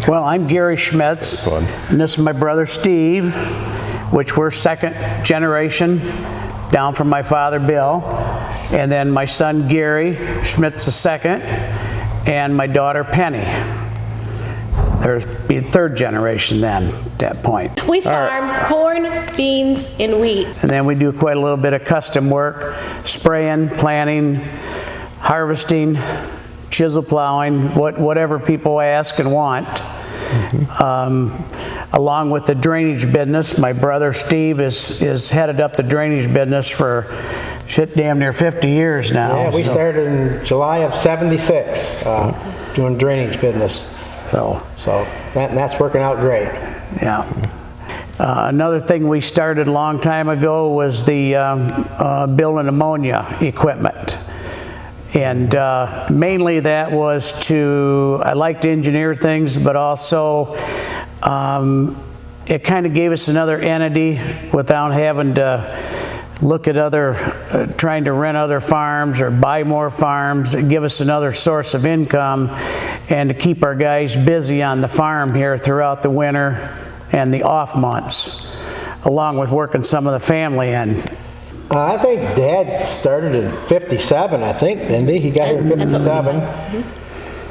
Well, I'm Gary Schmitz, and this is my brother Steve, which we're second generation down from my father Bill, and then my son Gary Schmitz the second, and my daughter Penny. There's be third generation then at that point. We farm corn, beans, and wheat. And then we do quite a little bit of custom work, spraying, planting, harvesting, chisel plowing, whatever people ask and want. Along with the drainage business, my brother Steve is headed up the drainage business for damn near 50 years now. Yeah, we started in July of '76 doing drainage business. So that's working out great. Yeah. Another thing we started a long time ago was the building ammonia equipment. And mainly that was I like to engineer things, but also it kind of gave us another entity without having to look at trying to rent other farms or buy more farms. It give us another source of income and to keep our guys busy on the farm here throughout the winter and the off months, along with working some of the family in. I think Dad started in '57, I think, didn't he? He got here in '57.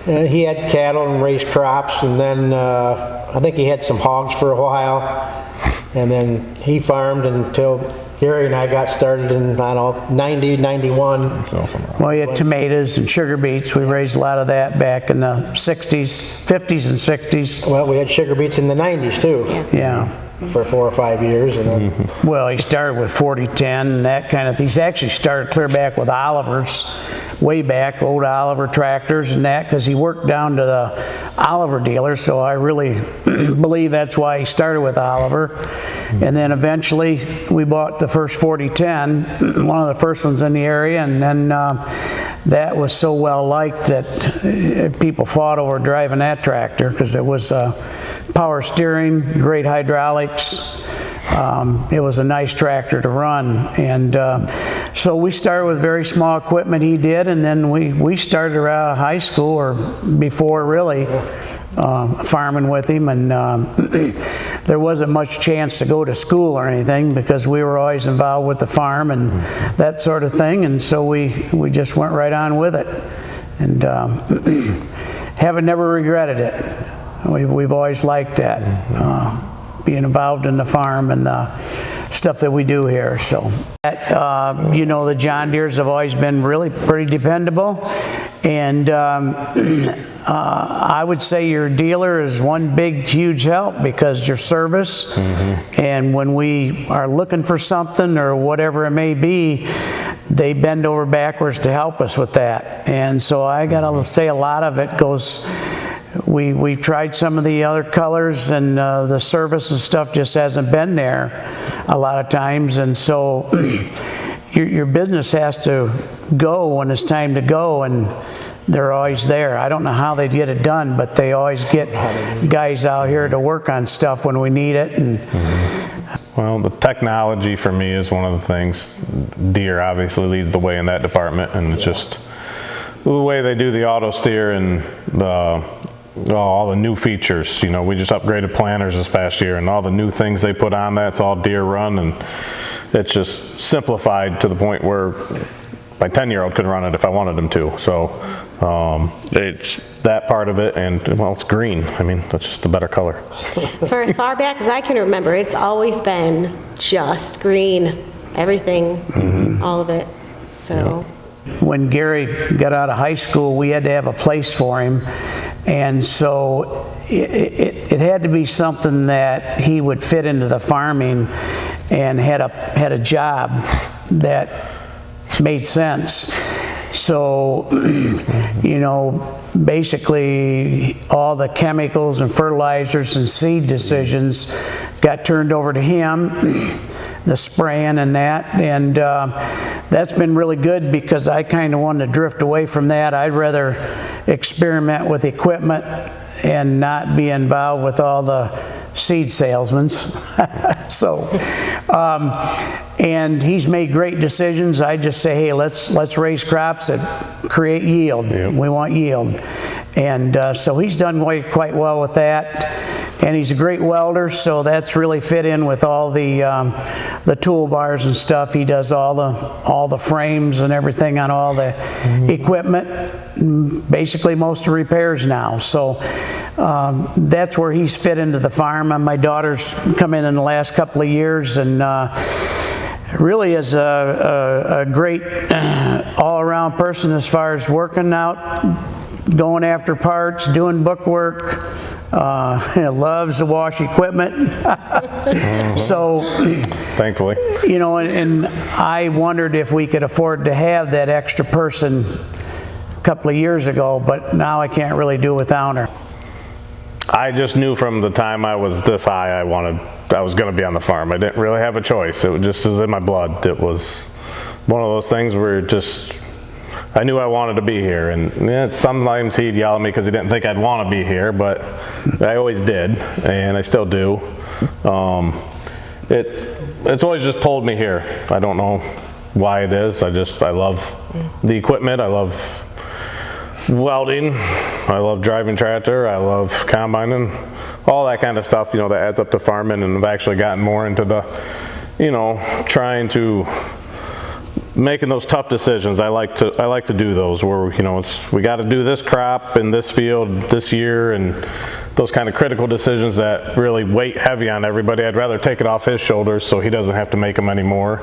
And he had cattle and raised crops, and then I think he had some hogs for a while, and then he farmed until Gary and I got started in, I don't know, 90, 91. Well, you had tomatoes and sugar beets. We raised a lot of that back in the 60s, 50s and 60s. Well, we had sugar beets in the 90s too. Yeah. For 4 or 5 years. And then Well, he started with 40-10 and that kind of thing. He's actually started clear back with Oliver's, way back, old Oliver tractors and that, because he worked down to the Oliver dealer, so I really believe that's why he started with Oliver. And then eventually we bought the first 40-10, one of the first ones in the area, and then that was so well liked that people fought over driving that tractor because it was power steering, great hydraulics. It was a nice tractor to run, and so we started with very small equipment, he did, and then we started around high school or before really farming with him, and there wasn't much chance to go to school or anything because we were always involved with the farm and that sort of thing, and so we just went right on with it, and haven't never regretted it. We've always liked that. Being involved in the farm and the stuff that we do here. So, you know, the John Deeres have always been really pretty dependable. And I would say your dealer is one big, huge help because your service, and when we are looking for something or whatever it may be, they bend over backwards to help us with that. And so I gotta say a lot of it goes, we've tried some of the other colors and the service and stuff just hasn't been there a lot of times, and so your business has to go when it's time to go, and they're always there. I don't know how they get it done, but they always get guys out here to work on stuff when we need it. And well, the technology for me is one of the things. Deere obviously leads the way in that department, and it's just the way they do the auto steer and all the new features. You know, we just upgraded planters this past year, and all the new things they put on that's all Deere run, and it's just simplified to the point where my 10-year-old could run it if I wanted him to. So it's that part of it, and well, it's green. I mean, that's just a better color. For as far back as I can remember, it's always been just green, everything, all of it. So. When Gary got out of high school, we had to have a place for him, and so it had to be something that he would fit into the farming and had a job that made sense. So, you know, basically all the chemicals and fertilizers and seed decisions got turned over to him, the spraying and that, and that's been really good because I kind of wanted to drift away from that. I'd rather experiment with equipment and not be involved with all the seed salesmen. So, and he's made great decisions. I just say, hey, let's raise crops that create yield. Yep. We want yield. And so he's done quite well with that. And he's a great welder, so that's really fit in with all the toolbars and stuff. He does all the frames and everything on all the equipment, basically most of the repairs now. So that's where he's fit into the farm. And my daughter's come in the last couple of years, and really is a great all-around person as far as working out, going after parts, doing bookwork, loves to wash equipment. So, Thankfully. you know, and I wondered if we could afford to have that extra person a couple of years ago, but now I can't really do without her. I just knew from the time I was this high I was going to be on the farm. I didn't really have a choice. It just was in my blood. It was one of those things where I knew I wanted to be here. And sometimes he'd yell at me because he didn't think I'd want to be here, but I always did, and I still do. It's always just pulled me here. I don't know why it is. I love the equipment. I love welding. I love driving tractor. I love combining, all that kind of stuff, that adds up to farming. And I've actually gotten more into the, trying to making those tough decisions. I like to do those where, we got to do this crop in this field this year, and those kind of critical decisions that really weigh heavy on everybody. I'd rather take it off his shoulders so he doesn't have to make them anymore,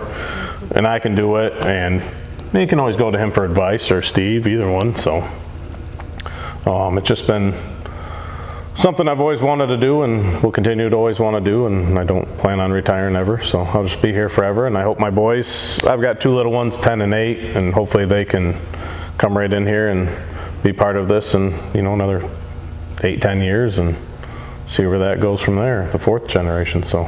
and I can do it. And you can always go to him for advice, or Steve, either one. So it's just been something I've always wanted to do, and will continue to always want to do, and I don't plan on retiring ever, so I'll just be here forever. And I hope my boys, I've got 2 little ones, 10 and 8, and hopefully they can come right in here and be part of this in, another 8-10 years, and see where that goes from there, the 4th generation. So